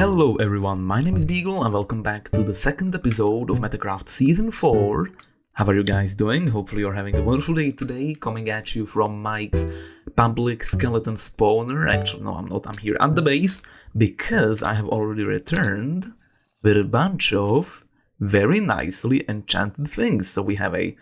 Hello everyone, my name is Bygl and welcome back to the second episode of Metacraft Season 4. How are you guys doing? Hopefully you're having a wonderful day today, coming at you from Mike's public skeleton spawner. Actually, no, I'm not, I'm here at the base, because I have already returned with a bunch of very nicely enchanted things. So we have a,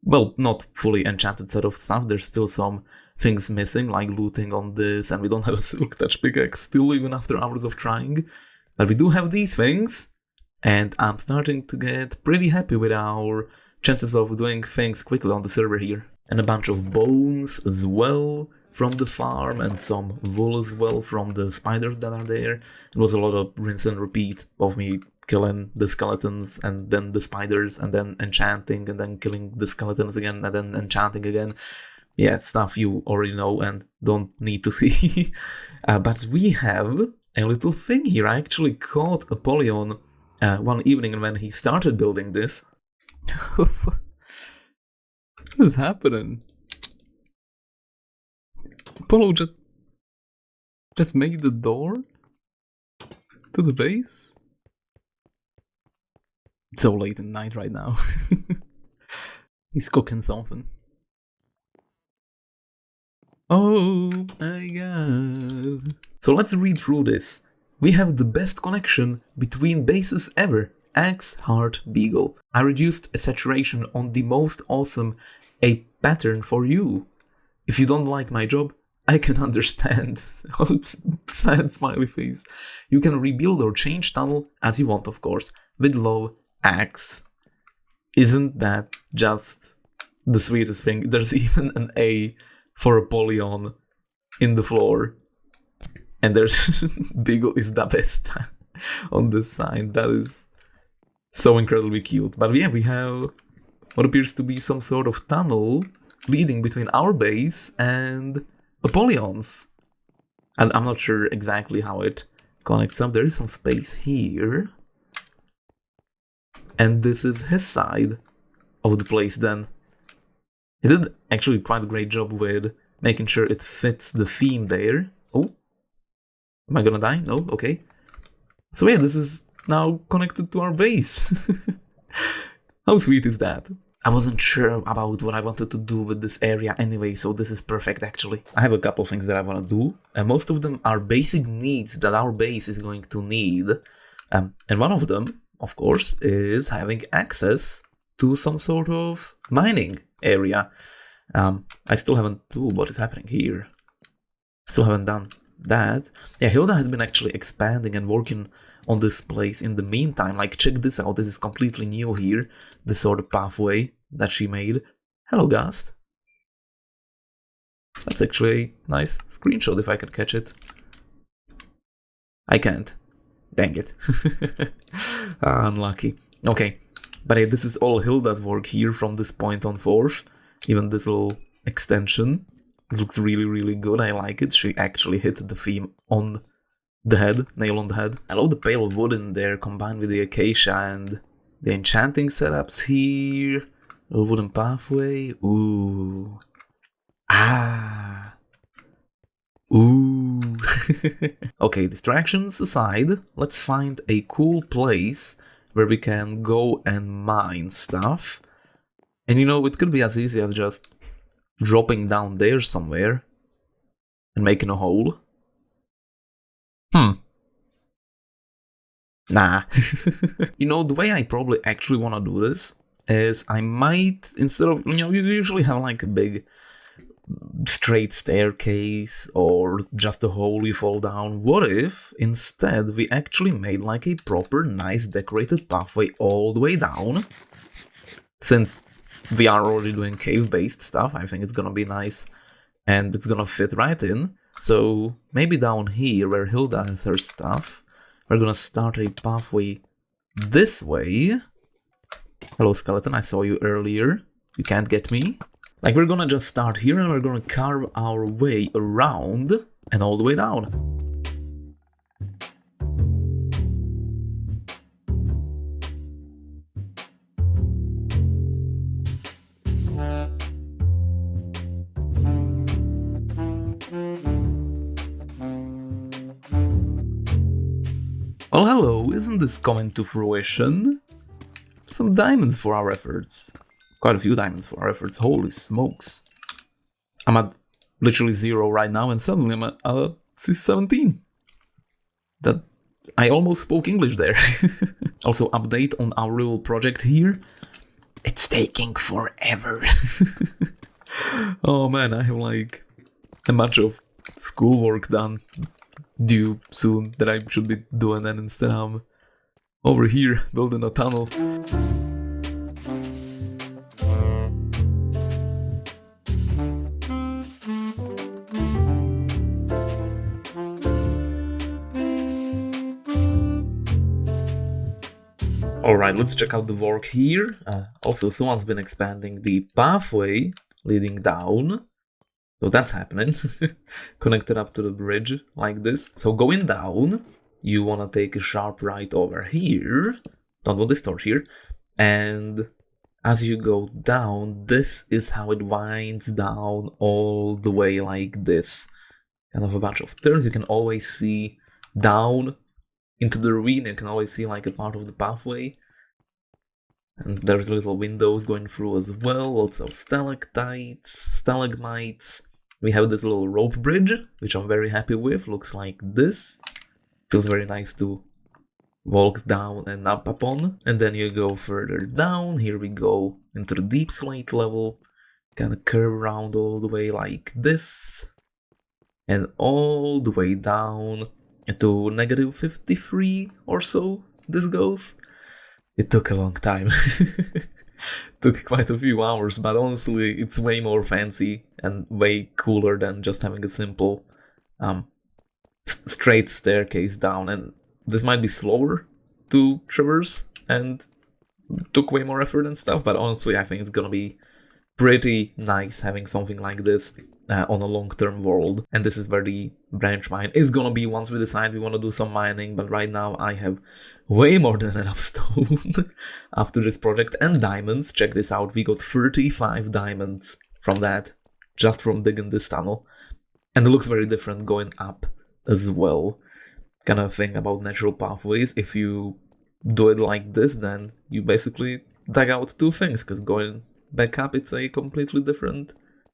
well, not fully enchanted set of stuff, there's still some things missing, like looting on this, and we don't have a silk touch pickaxe still, even after hours of trying. But we do have these things, and I'm starting to get pretty happy with our chances of doing things quickly on the server here. And a bunch of bones as well from the farm, and some wool as well from the spiders that are there. It was a lot of rinse and repeat of me killing the skeletons, and then the spiders, and then enchanting, and then killing the skeletons again, and then enchanting again. Yeah, stuff you already know and don't need to see. But we have a little thing here. I actually caught Apollyon one evening when he started building this. What is happening? Apollo just made the door to the base? It's so late at night right now. He's cooking something. Oh my god. So let's read through this. We have the best connection between bases ever. X Heart Bygl. I reduced a saturation on the most awesome a pattern for you. If you don't like my job, I can understand. Sad smiley face. You can rebuild or change tunnel as you want, of course. With love, X. Isn't that just the sweetest thing? There's even an A for Apollyon in the floor. And there's Bygl is the best on this side. That is so incredibly cute. But yeah, we have what appears to be some sort of tunnel leading between our base and Apollion's. And I'm not sure exactly how it connects up. There is some space here. And this is his side of the place then. He did actually quite a great job with making sure it fits the theme there. Oh, am I gonna die? No? Okay. So yeah, this is now connected to our base. How sweet is that? I wasn't sure about what I wanted to do with this area anyway, so this is perfect actually. I have a couple things that I want to do, and most of them are basic needs that our base is going to need. And one of them, of course, is having access to some sort of mining area. I still haven't... Ooh, what is happening here? Still haven't done that. Yeah, Hilda has been actually expanding and working on this place in the meantime. Like, check this out. This is completely new here. This sort of pathway that she made. Hello, Gast. That's actually a nice screenshot if I could catch it. I can't. Dang it. Unlucky. Okay. But yeah, this is all Hilda's work here from this point on forth. Even this little extension. It looks really, really good. I like it. She actually hit the theme on the head. Nail on the head. I love the pale wood in there combined with the acacia and the enchanting setups here. A wooden pathway. Ooh. Ah. Ooh. Okay, distractions aside, let's find a cool place where we can go and mine stuff. And you know, it could be as easy as just dropping down there somewhere and making a hole. Nah. You know, the way I probably actually want to do this is I might, instead of, you know, you usually have like a big straight staircase or just a hole you fall down. What if instead we actually made like a proper nice decorated pathway all the way down? Since we are already doing cave-based stuff, I think it's gonna be nice and it's gonna fit right in. So maybe down here where Hilda has her stuff, we're gonna start a pathway this way. Hello, skeleton, I saw you earlier. You can't get me. Like, we're gonna just start here and we're gonna carve our way around and all the way down. Well, hello, isn't this coming to fruition? Some diamonds for our efforts. Quite a few diamonds for our efforts, holy smokes. I'm at literally 0 right now and suddenly I'm at 17. That I almost spoke English there. Also, update on our little project here. It's taking forever. Oh man, I have like a bunch of schoolwork done due soon that I should be doing, and instead I'm over here building a tunnel. Alright, let's check out the work here. Also, someone's been expanding the pathway leading down. So that's happening. Connected up to the bridge like this. So going down, you want to take a sharp right over here. Don't want this door here. And as you go down, this is how it winds down all the way like this. Kind of a bunch of turns. You can always see down into the ravine. You can always see like a part of the pathway. And there's little windows going through as well. Lots of stalactites, stalagmites. We have this little rope bridge, which I'm very happy with. Looks like this. Feels very nice to walk down and up upon. And then you go further down. Here we go into the deep slate level. Kind of curve around all the way like this. And all the way down to negative 53 or so this goes. It took a long time. Took quite a few hours, but honestly it's way more fancy and way cooler than just having a simple straight staircase down. And this might be slower to traverse and took way more effort and stuff, but honestly I think it's gonna be pretty nice having something like this on a long-term world. And this is where the branch mine is gonna be once we decide we want to do some mining, but right now I have way more than enough stone after this project. And diamonds, check this out, we got 35 diamonds from that, just from digging this tunnel. And it looks very different going up as well. Kind of thing about natural pathways, if you do it like this, then you basically dig out two things, because going back up it's a completely different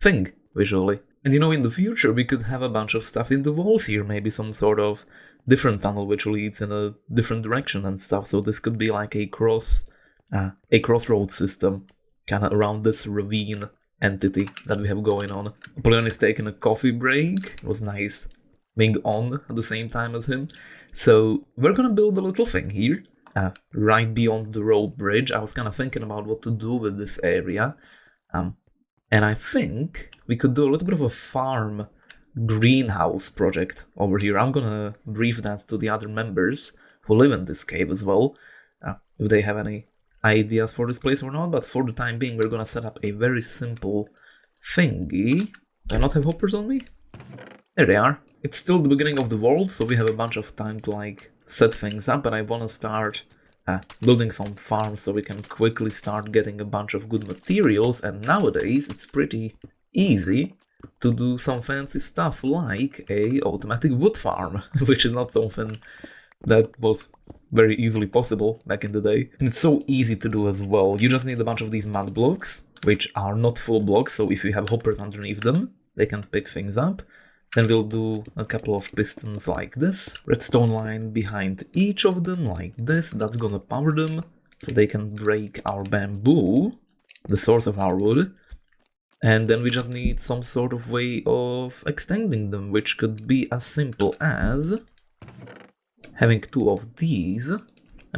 thing visually. And you know, in the future we could have a bunch of stuff in the walls here, maybe some sort of different tunnel which leads in a different direction and stuff. So this could be like a crossroad system kind of around this ravine entity that we have going on. Apollion is taking a coffee break. It was nice being on at the same time as him. So we're gonna build a little thing here right beyond the road bridge. I was kind of thinking about what to do with this area. And I think we could do a little bit of a farm greenhouse project over here. I'm gonna brief that to the other members who live in this cave as well, if they have any ideas for this place or not. But for the time being, we're gonna set up a very simple thingy. Do I not have hoppers on me? There they are. It's still the beginning of the world, so we have a bunch of time to like set things up, but I wanna start building some farms so we can quickly start getting a bunch of good materials. And nowadays it's pretty easy to do some fancy stuff like a automatic wood farm, which is not something that was very easily possible back in the day. And it's so easy to do as well. You just need a bunch of these mud blocks, which are not full blocks, so if you have hoppers underneath them, they can pick things up. Then we'll do a couple of pistons like this, redstone line behind each of them like this. That's gonna power them so they can break our bamboo, the source of our wood. And then we just need some sort of way of extending them, which could be as simple as having two of these, and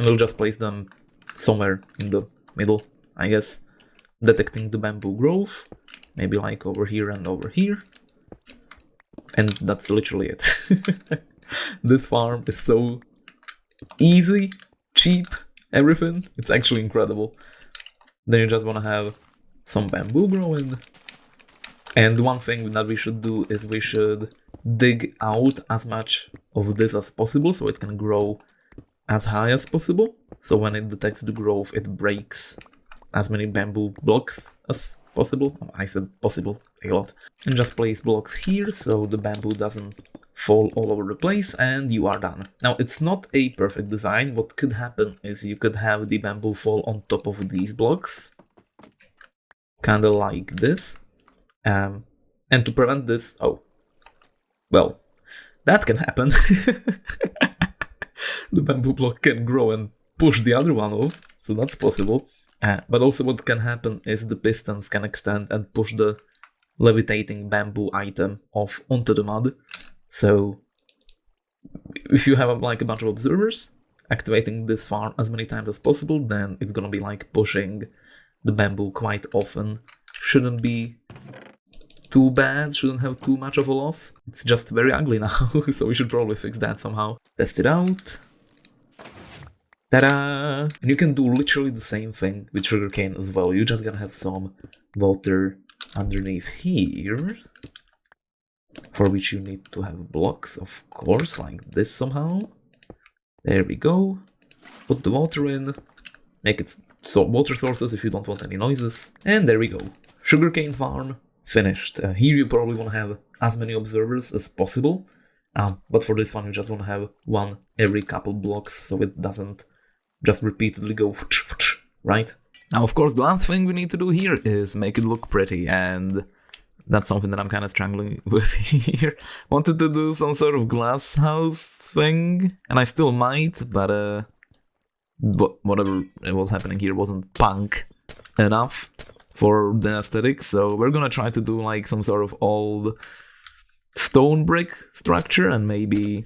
we'll just place them somewhere in the middle, I guess, detecting the bamboo growth, maybe like over here and over here. And that's literally it. This farm is so easy, cheap, everything. It's actually incredible. Then you just want to have some bamboo growing. And one thing that we should do is we should dig out as much of this as possible so it can grow as high as possible. So when it detects the growth, it breaks as many bamboo blocks as possible. I said possible a lot. And just place blocks here so the bamboo doesn't fall all over the place, and you are done. Now, it's not a perfect design. What could happen is you could have the bamboo fall on top of these blocks, kind of like this. And to prevent this, oh, well, that can happen. The bamboo block can grow and push the other one off, so that's possible. But also what can happen is the pistons can extend and push the levitating bamboo item off onto the mud. So if you have like a bunch of observers activating this farm as many times as possible, then it's gonna be like pushing the bamboo quite often. Shouldn't be too bad, shouldn't have too much of a loss. It's just very ugly now, so we should probably fix that somehow. Test it out. Ta-da! And you can do literally the same thing with sugarcane as well. You're just gonna have some water underneath here, for which you need to have blocks, of course, like this somehow. There we go. Put the water in, make it water sources if you don't want any noises, and there we go. Sugarcane farm finished. Here you probably want to have as many observers as possible, but for this one you just want to have one every couple blocks, so it doesn't just repeatedly go right? Now, of course, the last thing we need to do here is make it look pretty, and that's something that I'm kind of struggling with here. Wanted to do some sort of glass house thing, and I still might, but whatever was happening here wasn't punk enough for the aesthetic, so we're gonna try to do like some sort of old stone brick structure and maybe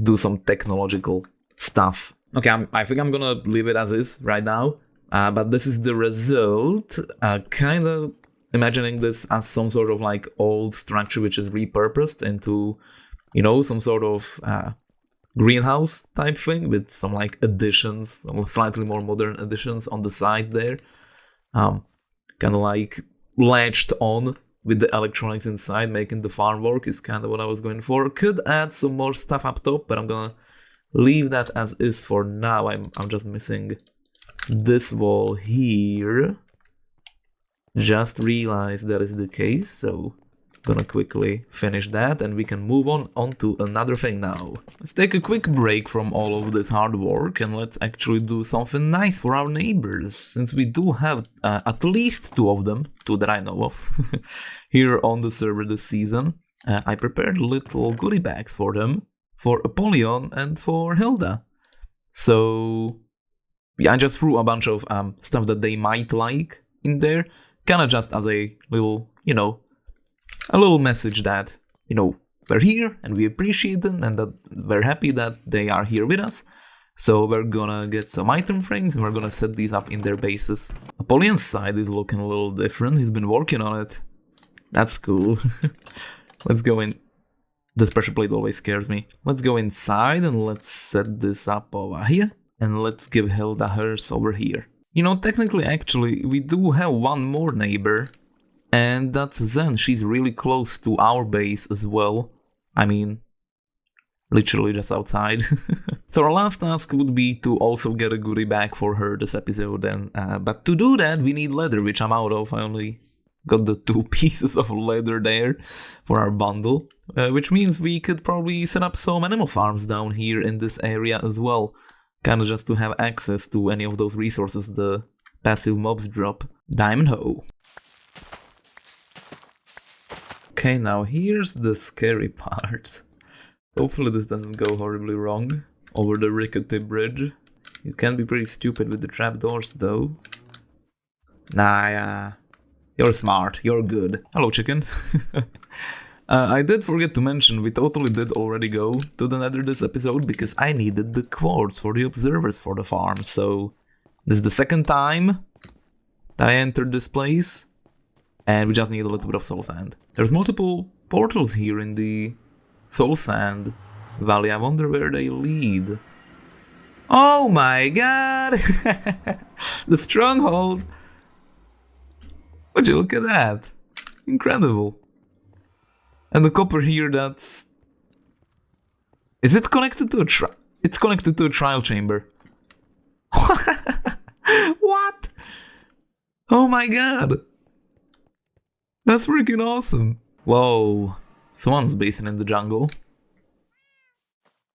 do some technological stuff. Okay, I think I'm gonna leave it as is right now, but this is the result. Kind of imagining this as some sort of like old structure which is repurposed into, you know, some sort of greenhouse type thing with some like additions, slightly more modern additions on the side there. Kind of like latched on with the electronics inside, making the farm work is kind of what I was going for. Could add some more stuff up top, but I'm gonna leave that as is for now. I'm just missing this wall here. Just realized that is the case, so gonna quickly finish that and we can move on to another thing now. Let's take a quick break from all of this hard work and let's actually do something nice for our neighbors, since we do have at least two of them, two that I know of, here on the server this season. I prepared little goodie bags for them, for Apollyon and for Hilda. So yeah, I just threw a bunch of stuff that they might like in there, kind of just as a little, you know, a little message that, you know, we're here and we appreciate them and that we're happy that they are here with us. So we're gonna get some item frames and we're gonna set these up in their bases. Apollion's side is looking a little different. He's been working on it. That's cool. Let's go in. This pressure plate always scares me. Let's go inside and let's set this up over here. And let's give Hilda hers over here. You know, technically, actually, we do have one more neighbor. And that's Zen. She's really close to our base as well. I mean, literally just outside. So our last task would be to also get a goodie bag for her this episode. And but to do that, we need leather, which I'm out of. I only got the 2 pieces of leather there for our bundle. Which means we could probably set up some animal farms down here in this area as well. Kind of just to have access to any of those resources the passive mobs drop. Diamond hoe. Okay, now here's the scary part. Hopefully this doesn't go horribly wrong over the rickety bridge. You can be pretty stupid with the trapdoors though. Nah, you're smart, you're good. Hello, chicken. I did forget to mention, we totally did already go to the Nether this episode because I needed the quartz for the observers for the farm. So this is the second time that I entered this place. And we just need a little bit of soul sand. There's multiple portals here in the soul sand valley. I wonder where they lead. Oh my god! The stronghold! Would you look at that? Incredible. And the copper here, that's... Is it connected to a It's connected to a trial chamber. What? Oh my god! That's freaking awesome. Whoa. Someone's basing in the jungle.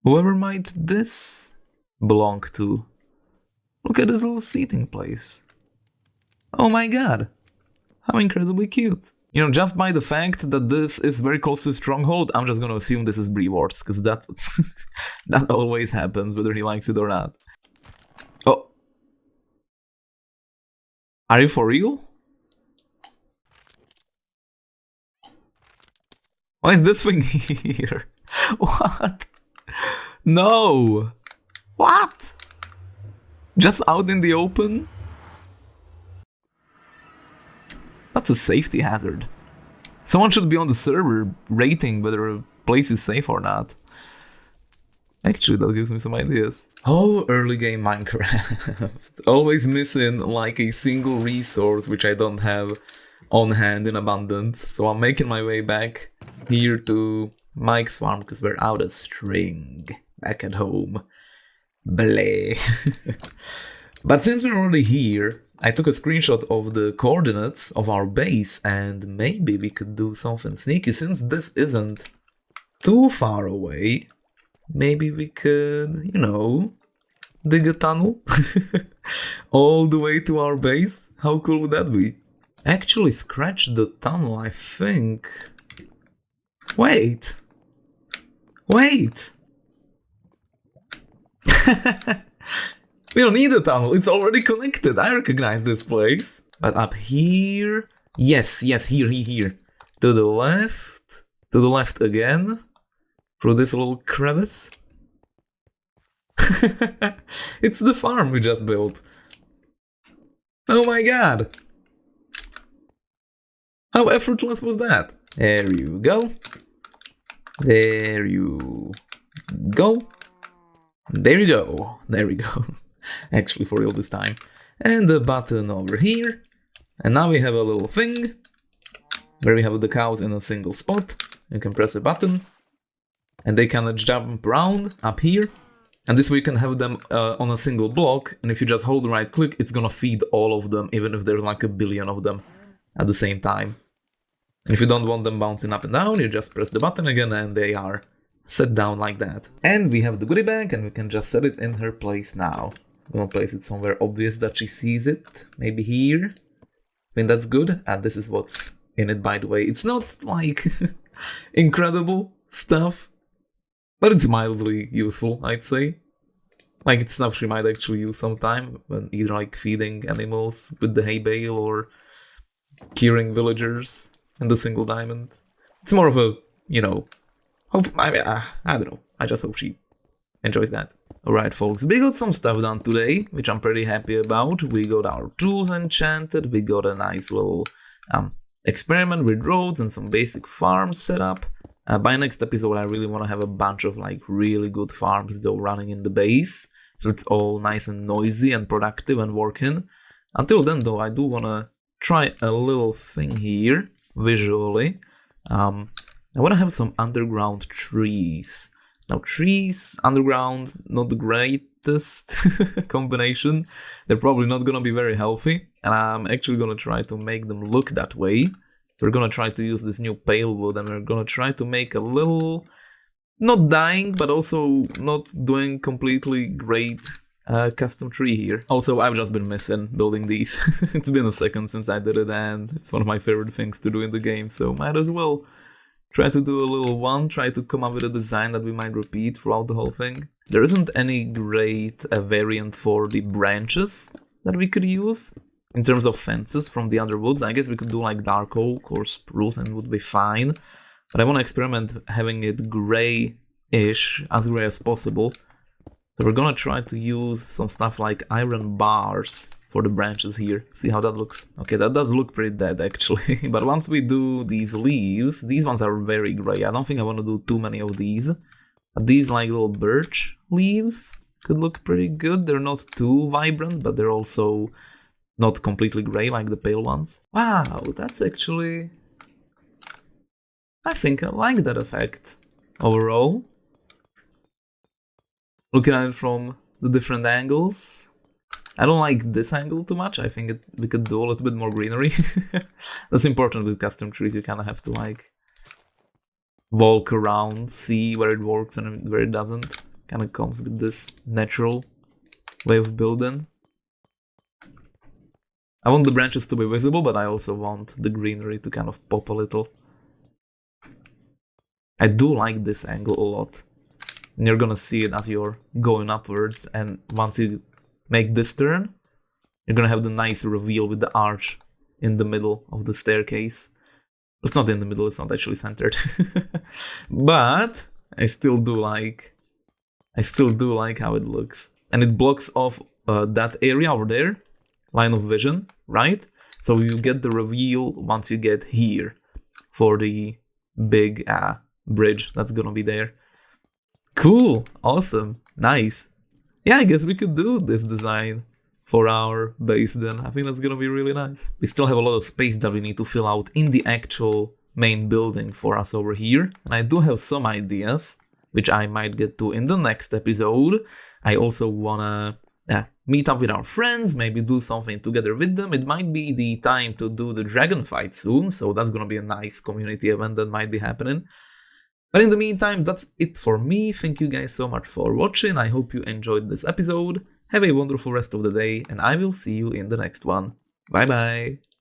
Whoever might this belong to? Look at this little seating place. Oh my god, how incredibly cute. You know, just by the fact that this is very close to Stronghold, I'm just gonna assume this is Brevort's, because that always happens, whether he likes it or not. Oh. Are you for real? Why is this thing here? What? No! What? Just out in the open? That's a safety hazard. Someone should be on the server rating whether a place is safe or not. Actually, that gives me some ideas. Oh, early game Minecraft. Always missing like a single resource which I don't have on hand in abundance. So I'm making my way back here to Mike's farm because we're out of string back at home. Bleh. But since we're already here, I took a screenshot of the coordinates of our base and maybe we could do something sneaky. Since this isn't too far away, maybe we could, you know, dig a tunnel all the way to our base. How cool would that be? Actually scratch the tunnel, I think. Wait. Wait. We don't need a tunnel, it's already connected. I recognize this place. But up here... Yes, here. To the left again. Through this little crevice. It's the farm we just built. Oh my god. How effortless was that? There you go. There you go. There you go. There we go. Actually, for real this time. And the button over here. And now we have a little thing where we have the cows in a single spot. You can press a button and they can jump around up here. And this way you can have them on a single block. And if you just hold the right click, it's gonna feed all of them, even if there's like a billion of them at the same time. And if you don't want them bouncing up and down, you just press the button again and they are set down like that. And we have the goodie bag and we can just set it in her place now. I'm gonna place it somewhere obvious that she sees it. Maybe here. I mean, that's good. And this is what's in it, by the way. It's not like incredible stuff, but it's mildly useful, I'd say. Like, it's stuff she might actually use sometime, when either like feeding animals with the hay bale or curing villagers in the single diamond. It's more of a, you know, I don't know. I just hope she enjoys that. Alright folks, we got some stuff done today, which I'm pretty happy about. We got our tools enchanted, we got a nice little experiment with roads and some basic farms set up. By next episode I really want to have a bunch of like really good farms though running in the base, so it's all nice and noisy and productive and working. Until then though, I do want to try a little thing here, visually. I want to have some underground trees. Now trees, underground, not the greatest combination. They're probably not gonna be very healthy, and I'm actually gonna try to make them look that way. So we're gonna try to use this new pale wood, and we're gonna try to make a little, not dying, but also not doing completely great custom tree here. Also, I've just been missing building these. It's been a second since I did it, and it's one of my favorite things to do in the game, so might as well try to do a little one, try to come up with a design that we might repeat throughout the whole thing. There isn't any great variant for the branches that we could use in terms of fences from the other woods. I guess we could do like dark oak or spruce and it would be fine. But I want to experiment having it gray-ish, as gray as possible. So we're gonna try to use some stuff like iron bars for the branches here. See how that looks? Okay, that does look pretty dead actually. But once we do these leaves, these ones are very gray. I don't think I want to do too many of these. But these like little birch leaves could look pretty good. They're not too vibrant, but they're also not completely gray like the pale ones. Wow, that's actually... I think I like that effect overall. Looking at it from the different angles. I don't like this angle too much. I think we could do a little bit more greenery. That's important with custom trees. You kind of have to like walk around, see where it works and where it doesn't. kind of comes with this natural way of building. I want the branches to be visible, but I also want the greenery to kind of pop a little. I do like this angle a lot. And you're gonna see it as you're going upwards, and once you make this turn, you're gonna have the nice reveal with the arch in the middle of the staircase. It's not in the middle, it's not actually centered. But I still do like how it looks. And it blocks off that area over there, line of vision, right? So you get the reveal once you get here for the big bridge that's gonna be there. Cool, awesome, nice. Yeah, I guess we could do this design for our base then. I think that's gonna be really nice. We still have a lot of space that we need to fill out in the actual main building for us over here. And I do have some ideas, which I might get to in the next episode. I also wanna meet up with our friends, maybe do something together with them. It might be the time to do the dragon fight soon, so that's gonna be a nice community event that might be happening. But in the meantime, that's it for me. Thank you guys so much for watching. I hope you enjoyed this episode. Have a wonderful rest of the day, and I will see you in the next one. Bye bye!